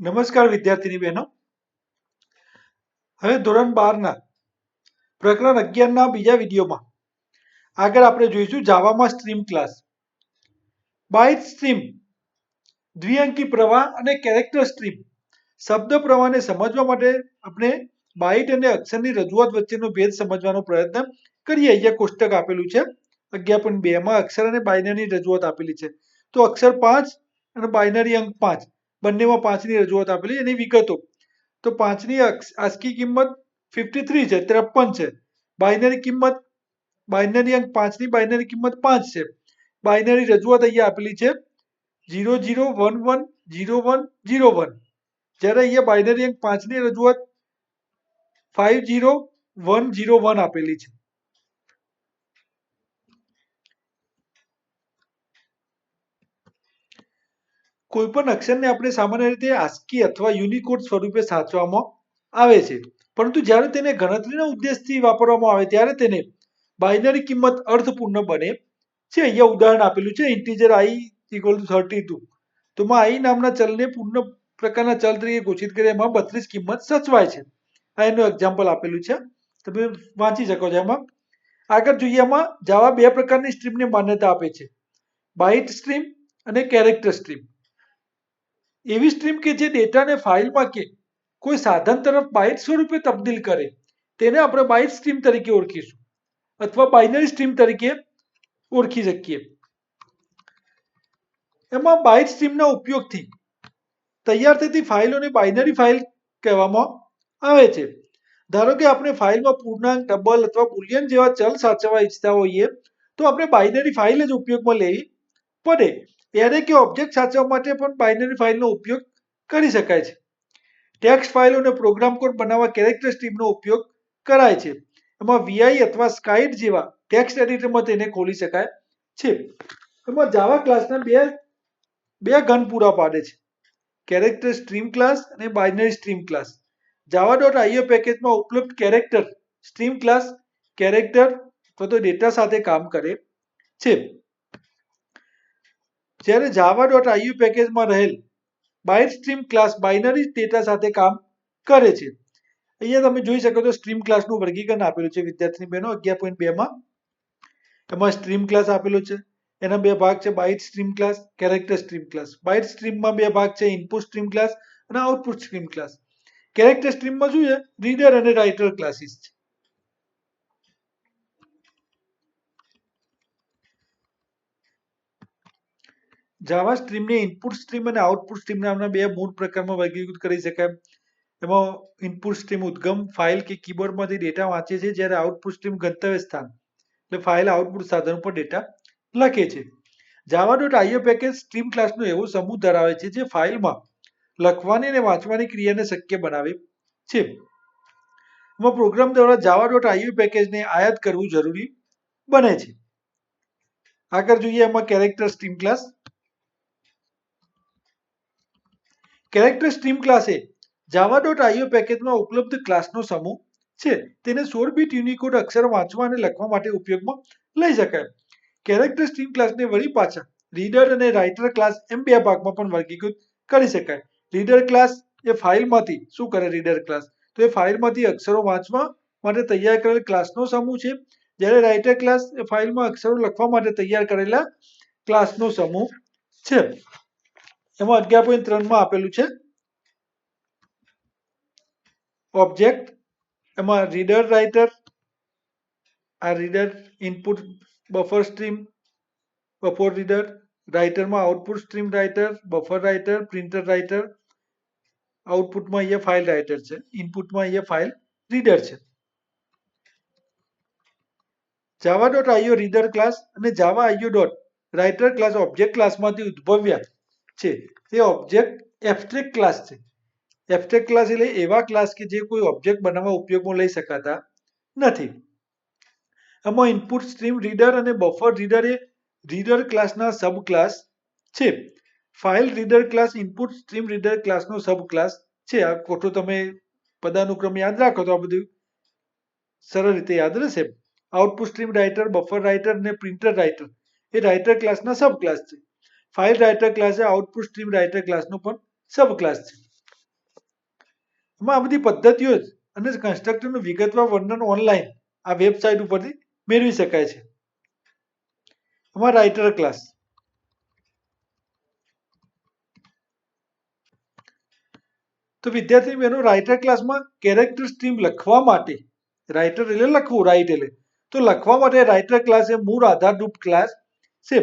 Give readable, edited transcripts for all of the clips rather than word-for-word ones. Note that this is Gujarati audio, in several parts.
નમસ્કાર વિદ્યાર્થીની બહેનો. હવે ધોરણ 12ના પ્રકરણ 11ના બીજા વિડીયોમાં આગળ આપણે જોઈશું જાવામાં સ્ટ્રીમ ક્લાસ. બાઇટ સ્ટ્રીમ, દ્વિઅંકી પ્રવાહ અને કેરેક્ટર સ્ટ્રીમ. શબ્દ પ્રવાહને સમજવા માટે આપણે બાઇટ અને અક્ષરની રજૂઆત વચ્ચેનો ભેદ સમજવાનો પ્રયત્ન કરીએ. અહીંયા કોષ્ટક આપેલું છે 11.2 અક્ષર અને બાઇનરી રજૂઆત આપેલી છે. તો અક્ષર 5 અને બાઇનરી અંક 5 બંનેમાં 5ની રજૂઆત આપેલી. એની વિગતો તો 5ની આસ્કી કિંમત 53 છે, 53 છે. બાઇનરી કિંમત, બાઇનરી અંક 5ની બાઇનરી કિંમત 5 છે. બાઇનરી રજૂઆત અહીંયા આપેલી છે 00110101. જ્યારે અહીંયા બાઇનરી અંક 5ની રજૂઆત 50101 આપેલી છે. કોઈપણ અક્ષરને આપણે સામાન્ય રીતે આસ્કી અથવા યુનિકોડ સ્વરૂપે સાચવવામાં આવે છે, પરંતુ જ્યારે તેને ગણતરીના ઉદ્દેશથી વાપરવામાં આવે ત્યારે તેને બાઇનરી કિંમત અર્થપૂર્ણ બને છે. અહીંયા ઉદાહરણ આપેલું છે ઇન્ટીજર i = 32. તો i નામના ચલને પૂર્ણ પ્રકારના ચલ તરીકે ઘોષિત કરી એમાં 32 કિંમત સચવાય છે. આ એનું એક્ઝામ્પલ આપેલું છે, તમે વાંચી શકો છો. એમાં આગળ જોઈએ, એમાં જાવા બે પ્રકારની સ્ટ્રીમને માન્યતા આપે છે, બાઇટ સ્ટ્રીમ અને કેરેક્ટર સ્ટ્રીમ. એવી સ્ટ્રીમ કે જે ડેટાને ફાઇલમાં કે કોઈ સાધન તરફ બાઇટ સ્વરૂપે તબદીલ કરે તેને આપણે બાઇટ સ્ટ્રીમ તરીકે ઓળખીશું અથવા બાઇનરી સ્ટ્રીમ તરીકે ઓળખી શકીએ. એમાં બાઇટ સ્ટ્રીમના ઉપયોગથી તૈયાર થતી ફાઇલોને બાઇનરી ફાઇલ કહેવામાં આવે છે. ધારો કે આપણે ફાઇલમાં પૂર્ણાંક, ડબલ અથવા બુલિયન જેવા ચલ સાચવવા ઈચ્છતા હોઈએ તો આપણે બાઇનરી ફાઇલ જ ઉપયોગમાં લેવી પડે. એરે કે ઓબ્જેક્ટ સાચવવા માટે પણ બાઇનરી ફાઇલનો ઉપયોગ કરી શકાય છે. ટેક્સ્ટ ફાઇલો અને પ્રોગ્રામ કોડ બનાવવા કેરેક્ટર સ્ટ્રીમનો ઉપયોગ કરાય છે. એમાં vi અથવા સ્કાઇટ જેવા ટેક્સ્ટ એડિટરમાં તેને ખોલી શકાય છે. એમાં જાવા ક્લાસના બે ગણ પૂરા પાડે છે, કેરેક્ટર સ્ટ્રીમ ક્લાસ અને બાઇનરી સ્ટ્રીમ ક્લાસ. java.io પેકેજમાં ઉપલબ્ધ કેરેક્ટર સ્ટ્રીમ ક્લાસ કેરેક્ટર અથવા તો ડેટા સાથે કામ કરે છે, જ્યારે java.io પેકેજમાં રહેલ byte stream class binary data સાથે કામ કરે છે. અહીંયા તમે જોઈ શકો છો સ્ટ્રીમ ક્લાસનું વર્ગીકરણ આપેલું છે વિદ્યાર્થી બહેનો 11.2માં. એમાં સ્ટ્રીમ ક્લાસ આપેલો છે, એના બે ભાગ છે, byte stream class, character stream class. Byte સ્ટ્રીમમાં બે ભાગ છે, ઇનપુટ સ્ટ્રીમ ક્લાસ અને આઉટપુટ સ્ટ્રીમ ક્લાસ. કેરેક્ટર સ્ટ્રીમમાં શું છે, રીડર અને રાઇટર ક્લાસીસ છે. જાવા સ્ટ્રીમને ઇનપુટ સ્ટ્રીમ અને આઉટપુટ સ્ટ્રીમ નામના બે મૂળ પ્રકારમાં વર્ગીકૃત કરી શકાય. એમાં ઇનપુટ સ્ટ્રીમ ઉદ્ગમ ફાઇલ કે કીબોર્ડમાંથી ડેટા વાંચે છે, જ્યારે આઉટપુટ સ્ટ્રીમ ગંતવ્ય સ્થાન એટલે ફાઇલ આઉટપુટ સાધન પર ડેટા લખે છે. java.io પેકેજ સ્ટ્રીમ ક્લાસનો એવો સમૂહ ધરાવે છે જે ફાઇલમાં લખવાની અને વાંચવાની ક્રિયાને શક્ય બનાવે છે. એમાં પ્રોગ્રામ દ્વારા java.io પેકેજને આયાત કરવું જરૂરી બને છે. આગળ જોઈએ એમાં character stream class. Character stream class એ java.io પેકેજમાં ઉપલબ્ધ ક્લાસનો સમૂહ છે. તેને 16 બીટ યુનિકોડ અક્ષર વાંચવા અને લખવા માટે ઉપયોગમાં લઈ શકાય. કેરેક્ટર સ્ટ્રીમ ક્લાસને વળી પાછા રીડર અને રાઇટર ક્લાસ એમ બે ભાગમાં પણ વર્ગીકૃત કરી શકાય. રીડર ક્લાસ એ ફાઇલમાંથી શું કરે, રીડર ક્લાસ તો એ ફાઇલમાંથી અક્ષરો વાંચવા માટે તૈયાર કરેલ ક્લાસનો સમૂહ છે, જ્યારે રાઇટર ક્લાસ એ ફાઇલમાં અક્ષરો લખવા માટે તૈયાર કરેલા ક્લાસનો સમૂહ છે. એમાં 11.3માં આપેલું છે ઓબ્જેક્ટ. એમાં રીડર રાઇટર, આ reader input buffer stream buffer reader, રાઇટરમાં output stream writer, buffer writer, printer writer, આઉટપુટમાં અહીંયા ફાઇલ રાઇટર છે, ઇનપુટમાં અહીંયા ફાઇલ રીડર છે. java.io રીડર ક્લાસ અને java.io.રાઇટર ક્લાસ ઓબ્જેક્ટ ક્લાસમાંથી ઉદ્ભવ્યા છે. તે ઓબ્જેક્ટ એબ્સ્ટ્રેક્ટ ક્લાસ છે. એબ્સ્ટ્રેક્ટ ક્લાસ એટલે એવા ક્લાસ કે જે કોઈ ઓબ્જેક્ટ બનાવવા ઉપયોગમાં લઈ શકાતા નથી. એમાં ઇનપુટ સ્ટ્રીમ રીડર અને બફર રીડર એ રીડર ક્લાસના સબ ક્લાસ છે. File reader class input stream reader ક્લાસનો સબ ક્લાસ છે. આ ખોટો તમે પદાનુક્રમ યાદ રાખો તો આ બધું સરળ રીતે યાદ રહેશે. Output stream writer, buffer writer અને પ્રિન્ટર રાઇટર એ રાઇટર ક્લાસના સબ ક્લાસ છે. ફાઇલ રાઇટર ક્લાસ એ આઉટપુટ સ્ટ્રીમ રાઇટર ક્લાસનો પણ સબ ક્લાસ છે. એમાં આ બધી પદ્ધતિઓ અને કન્સ્ટ્રક્ટરનું વિગતવાર વર્ણન ઓનલાઈન આ વેબસાઇટ ઉપરથી મેળવી શકાય છે. એમાં રાઇટર ક્લાસ. તો વિદ્યાર્થી બહેનો રાઇટર ક્લાસમાં કેરેક્ટર સ્ટ્રીમ લખવા માટે, રાઇટર એટલે લખવું, રાઇટ એટલે તો લખવા માટે રાઇટર ક્લાસ એ મૂળ આધારરૂપ ક્લાસ છે.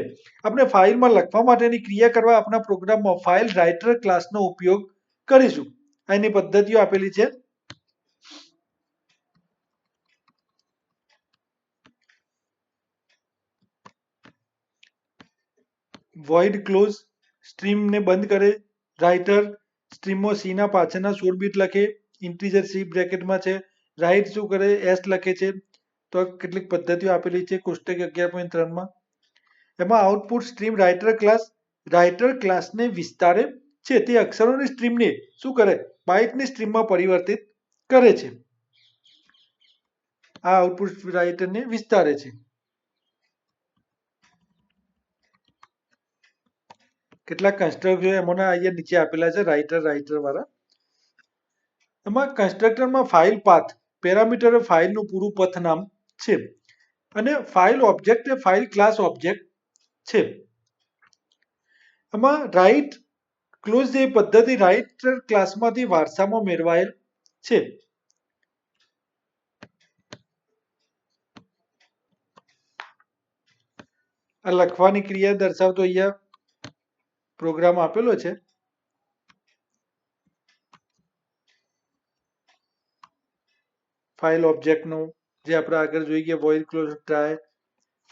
આપણે ફાઇલમાં લખવા માટેની ક્રિયા કરવા આપણા પ્રોગ્રામમાં ફાઇલ રાઇટર ક્લાસનો ઉપયોગ કરીશું. એની પદ્ધતિઓ આપેલી છે. વોઇડ ક્લોઝ સ્ટ્રીમને બંધ કરે. રાઇટર સ્ટ્રીમમાં સી ના પાછળના 16 બીટ લખે. ઇન્ટીજર સી બ્રેકેટમાં છે. રાઇટ શું કરે? એસ લખે છે. તો કેટલીક પદ્ધતિઓ આપેલી છે કોષ્ટક 11.3માં. એમાં આઉટપુટ સ્ટ્રીમ રાઇટર ક્લાસને વિસ્તારે છે. તે અક્ષરોની સ્ટ્રીમને શું કરે? બાઇટની સ્ટ્રીમમાં પરિવર્તિત કરે છે. આ આઉટપુટ રાઇટરને વિસ્તારે છે. કેટલાક કન્સ્ટ્રક્ટર એમાંના અહીંયા નીચે આપેલા છે રાઇટર વાળા. એમાં કન્સ્ટ્રક્ટરમાં ફાઇલ પાથ પેરામીટર ફાઇલનું પૂરું પથ નામ છે અને ફાઇલ ઓબ્જેક્ટ એ ફાઇલ ક્લાસ ઓબ્જેક્ટ છે. એમાં રાઇટ ક્લોઝ જે પદ્ધતિ રાઇટર ક્લાસમાંથી વારસામાં મેળવાયેલ છે. આ લખવાની ક્રિયા દર્શાવતો અહીંયા પ્રોગ્રામ આપેલો છે. ફાઇલ ઓબ્જેક્ટનો જે આપણે આગળ જોઈ ગયા વોઇડ ક્લોઝ ટ્રાય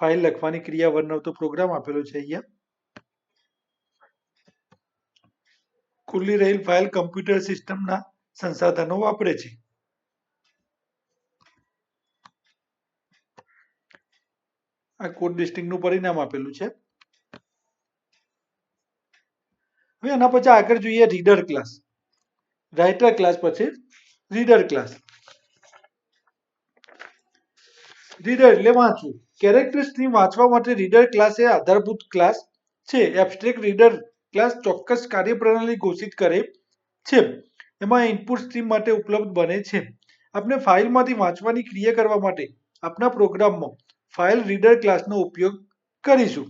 ફાઇલ લખવાની ક્રિયા વર્ણવતો પ્રોગ્રામ આપેલો છે અહીંયા. ખુલ્લી રહેલ ફાઇલ કમ્પ્યુટર સિસ્ટમના સંસાધનો વાપરે છે. આ કોડ લિસ્ટિંગનું પરિણામ આપેલું છે. હવે એના પછી આગળ જોઈએ રીડર ક્લાસ. રાઇટર ક્લાસ પછી રીડર ક્લાસ. રીડર એટલે વાંચવું. કેરેક્ટર સ્ટ્રીમ વાંચવા માટે રીડર ક્લાસ એ આધારભૂત ક્લાસ છે. એબ્સ્ટ્રેક્ટ રીડર ક્લાસ ચોક્કસ કાર્યપ્રણાલી ઘોષિત કરે છે. એમાં ઇનપુટ સ્ટ્રીમ માટે ઉપલબ્ધ બને છે. આપણે ફાઇલમાંથી વાંચવાની ક્રિયા કરવા માટે આપણા પ્રોગ્રામમાં ફાઇલ રીડર ક્લાસનો ઉપયોગ કરીશું.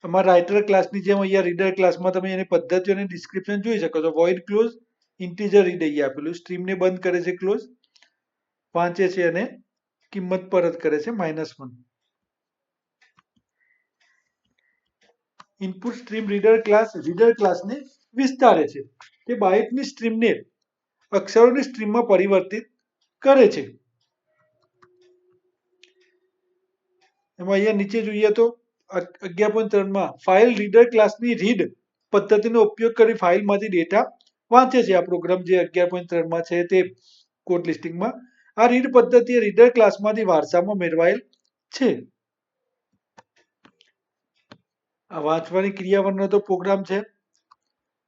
અમારા રાઇટર ક્લાસની જેમ અહીંયા રીડર ક્લાસમાં તમે એની પદ્ધતિઓ અને ડિસ્ક્રિપ્શન જોઈ શકો છો. વોઇડ ક્લોઝ ઇન્ટીજર રીડ અહીંયા આપેલું. સ્ટ્રીમને બંધ કરે છે ક્લોઝ, વાંચે છે અને કિંમત પરત કરે છે -1. ઇનપુટ સ્ટ્રીમ રીડર ક્લાસને વિસ્તારે છે. તે બાઇટની સ્ટ્રીમને અક્ષરોની સ્ટ્રીમમાં પરિવર્તિત કરે છે. એમાં અહીંયા નીચે જોઈએ તો 11.3માં ફાઇલ રીડર ક્લાસની રીડ પદ્ધતિનો ઉપયોગ કરી ફાઇલમાંથી ડેટા વાંચે છે. આ પ્રોગ્રામ જે 11.3માં છે તે કોડ લિસ્ટિંગમાં. આ રીડ પદ્ધતિ રીડર ક્લાસમાંથી વારસામાં મેળવાયેલ છે. આ વાંચવાની ક્રિયા વર્ણવતો પ્રોગ્રામ છે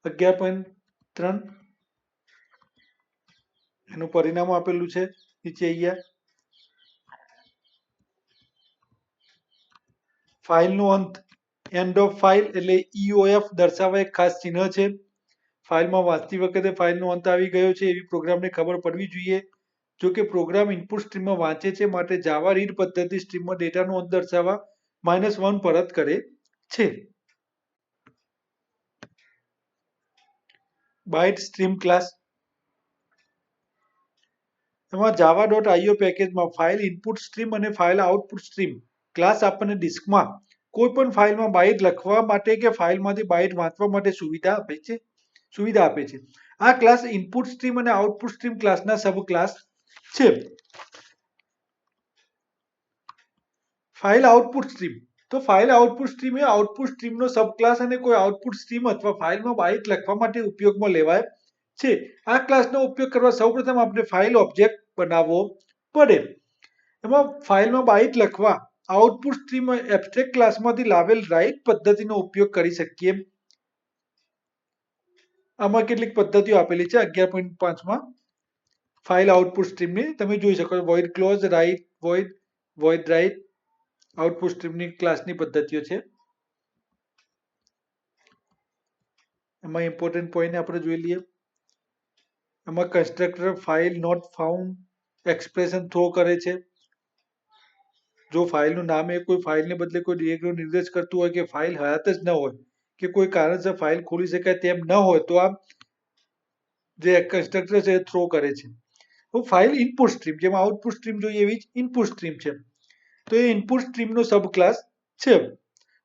11.3. એનું પરિણામ આપેલું છે નીચે અહીંયા. ફાઇલનો અંત એન્ડ ઓફ ફાઇલ એટલે EOF દર્શાવવા એક ખાસ ચિહ્ન છે. ફાઇલમાં વાંચતી વખતે ફાઇલનો અંત આવી ગયો છે એવી પ્રોગ્રામને ખબર પડવી જોઈએ. જો કે પ્રોગ્રામ ઇનપુટ સ્ટ્રીમમાં વાંચે છે માટે જાવા રીડ પદ્ધતિ સ્ટ્રીમમાં ડેટાનો અંત દર્શાવવા -1 પરત કરે છે. Byte stream class. એમાં java.io પેકેજમાં ફાઇલ ઇનપુટ સ્ટ્રીમ અને ફાઇલ આઉટપુટ સ્ટ્રીમ ક્લાસ આપણને ડિસ્કમાં કોઈ પણ ફાઇલમાં બાઇટ લખવા માટે કે ફાઇલમાંથી બાઇટ વાંચવા માટે સુવિધા આપે છે. આ ક્લાસ ઇનપુટ સ્ટ્રીમ અને આઉટપુટ સ્ટ્રીમ ક્લાસના સબ ક્લાસ છે. File output stream. તો ફાઇલ આઉટપુટ સ્ટ્રીમ એ આઉટપુટ સ્ટ્રીમનો સબ ક્લાસ અને કોઈ આઉટપુટ સ્ટ્રીમ અથવા ફાઇલમાં બાઇટ લખવા માટે ઉપયોગમાં લેવાય છે. આ ક્લાસનો ઉપયોગ કરવા સૌપ્રથમ આપણે ફાઇલ ઓબ્જેક્ટ બનાવવો પડે. એમાં ફાઇલમાં બાઇટ લખવા આઉટપુટ સ્ટ્રીમ એબ્સ્ટ્રેક્ટ ક્લાસમાંથી લાવેલ રાઇટ પદ્ધતિનો ઉપયોગ કરી શકીએ. આમાં કેટલીક પદ્ધતિઓ આપેલી છે 11.5માં. ફાઇલ આઉટપુટ સ્ટ્રીમની તમે જોઈ શકો છો. Void close, write void write output સ્ટ્રીમની ક્લાસની પદ્ધતિઓ છે. એમાં ઇમ્પોર્ટન્ટ પોઈન્ટ આપણે જોઈ લઈએ. એમાં constructor file not found exception throw કરે છે. જો ફાઇલનું નામ એ કોઈ ફાઇલને બદલે કોઈ ડિરેક્ટરીનો નિર્દેશ કરતું હોય કે ફાઇલ હયાત જ ન હોય કે કોઈ કારણસર ફાઇલ ખોલી શકાય તેમ ન હોય તો આ જે કન્સ્ટ્રક્ટર છે એ થ્રો કરે છે. તો ફાઇલ ઇનપુટ સ્ટ્રીમ, જેમાં આઉટપુટ સ્ટ્રીમ જોઈએ એવી જ ઇનપુટ સ્ટ્રીમ છે. તો એ ઇનપુટ સ્ટ્રીમનો સબ ક્લાસ છે.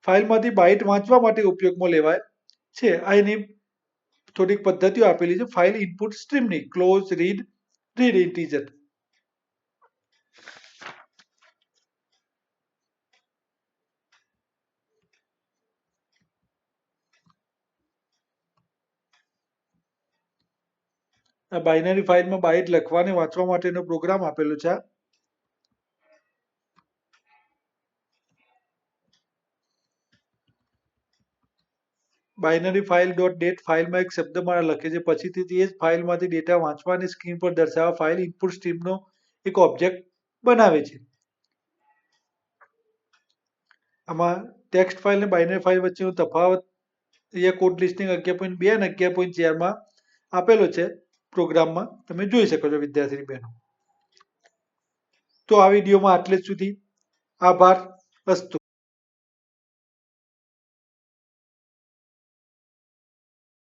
ફાઇલમાંથી બાઇટ વાંચવા માટે ઉપયોગમાં લેવાય છે. આ એની થોડીક પદ્ધતિઓ આપેલી છે ફાઇલ ઇનપુટ સ્ટ્રીમની: ક્લોઝ, રીડ, રીડ ઇન્ટીજર. આ બાઇનરી ફાઇલમાં બાઇટ લખવા અને વાંચવા માટેનો પ્રોગ્રામ આપેલો છે. બાઇનરી ફાઇલ ડોટ ડેટ ફાઇલમાં એક શબ્દમાળા લખે છે, પછીથી તે જ ફાઇલમાંથી ડેટા વાંચવા અને સ્ક્રીન પર દર્શાવવા ફાઇલ ઇનપુટ સ્ટ્રીમનો એક ઓબ્જેક્ટ બનાવે છે. આમાં ટેક્સ્ટ ફાઇલ અને બાઇનરી ફાઇલ વચ્ચેનો તફાવત અહીંયા કોડ લિસ્ટિંગ 11.2 અને 11.4 આપેલો છે પ્રોગ્રામમાં. તમે જોઈ શકો છો વિદ્યાર્થી બહેનો. તો આ વિડીયોમાં આટલે જ સુધી. આભાર. અસ્તુ.